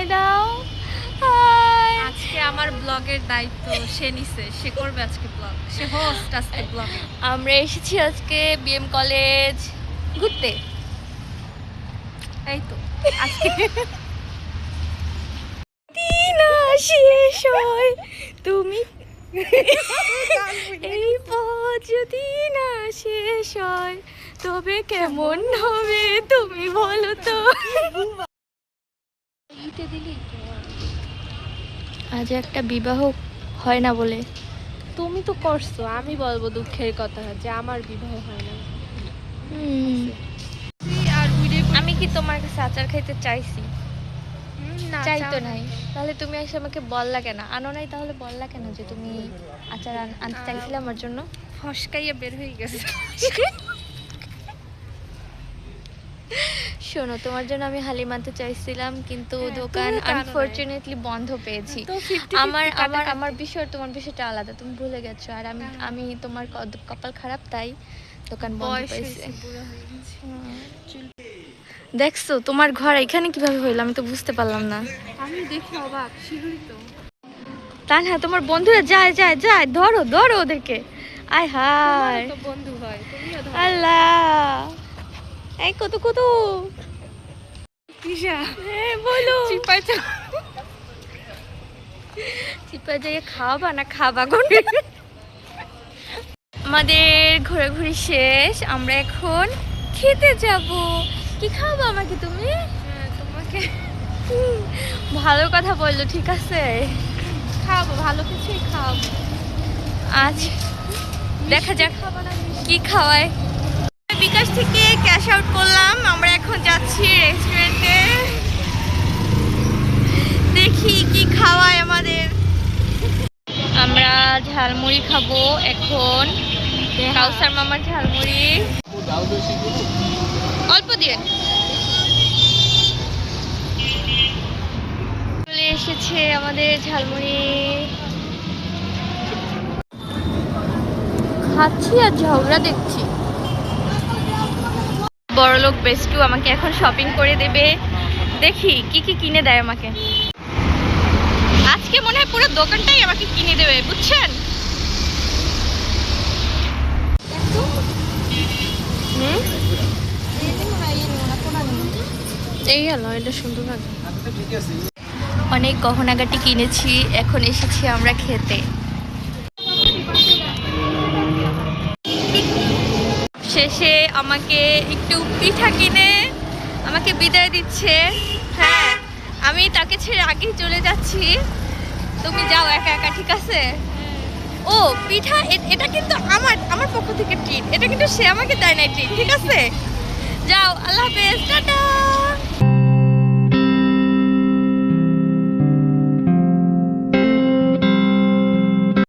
High দাও। High. আজকে আমার ব্লগের দায়িত্ব সে নিছে, সে করবে আজকে ব্লগ, সে হোস্ট আজকে ব্লগে। আমরা এসেছি আজকে বিএম কলেজ ঘুরতে। এই তো আজকে দিনা শেষ হয় তুমি এই পথ যদি না শেষ হয় তবে কেমন হবে তুমি বলো তো। আজ একটা বিবাহ হয় না বলে তুমি তো করছো, আমি বলবো দুঃখের কথা যে আমার বিবাহ হয় না। আর আমি কি তোমার কাছে আচার খাইতে চাইছি? না চাই তো নাই। তাহলে তুমি এসে আমাকে বললা কেন? আনো নাই তাহলে বললা কেন যে তুমি আচার আনতে চাইছিলে আমার জন্য? ফসকাইয়া বের হয়ে গেছে। শোনো, তোমার জন্য আমি হালিম আনতে চাইছিলাম কিন্তু দোকান তুমিও তো আনো নাই। আনফরচুনেটলি বন্ধ পেয়েছি। তো 50-50 আমার আমার কাটাকাটি। আমার বিষয় তোমার বিষয়টা আলাদা, তুমি ভুলে গেছো। আর আমি আমি তোমার কপাল খারাপ তাই দোকান বন্ধ বয়স পেয়েছি। হয়েছে, বুড়ো হয়ে গেছে। দেখছো তোমার ঘর এখানে কিভাবে হইলো আমি তো বুঝতে পারলাম না। আমি দেখে অবাক, শিহরিত। তাই না, তোমার বন্ধুরা যায় যায় যায়, ধরো ধরো ওদেরকে। আয় হায় তোমারও তো বন্ধু হয়, তুমিও ধরো। আল্লাহ, এই কত কত তিশা, হ্যাঁ বলো। চিপাই তো। চিপা যাইয়ে খাওয়াবা না খাবা কোন? আমাদের ঘোরাঘুরি শেষ, আমরা এখন খেতে যাব। কি খাওয়াবো আমাকে তুমি? তোমাকে ভালো কথা বললো, ঠিক আছে। খাওয়াবো, ভালো কিছুই খাওয়াবো। আজ দেখা যাক খাবো না মিষ্টি? কি খাওয়ায়। বিকাশ থেকে ক্যাশ আউট করলাম, আমরা এখন যাচ্ছি রেস্টুরেন্টে। দেখি কি খাওয়ায় আমাদের। আমরা ঝালমুড়ি খাবো এখন, কাউসার মামার ঝালমুড়ি। অল্প দিয়ে চলে এসেছে আমাদের ঝালমুড়ি। খাচ্ছি আর ঝগড়া দেখছি। বড়লোক বেস্টু আমাকে এখন শপিং করে দেবে, দেখি কি কি কিনে দেয় আমাকে। আজকে মনে হয় পুরো দোকানটাই আমাকে কিনে দেবে, বুঝছেন? এই হলো, এটা সুন্দর লাগে। অনেক গহনাগাটি কিনেছি, এখন এসেছি আমরা খেতে। শেষে আমাকে একটু পিঠা কিনে আমাকে বিদায় দিচ্ছে। হ্যাঁ, আমি তাকে ছেড়ে আগেই চলে যাচ্ছি, তুমি যাও একা একা, ঠিক আছে? ও পিঠা, এটা কিন্তু আমার আমার পক্ষ থেকে ট্রিট, এটা কিন্তু সে আমাকে দেয় না ট্রিট, ঠিক আছে? যাও, আল্লাহ হাফেজ, টাটা।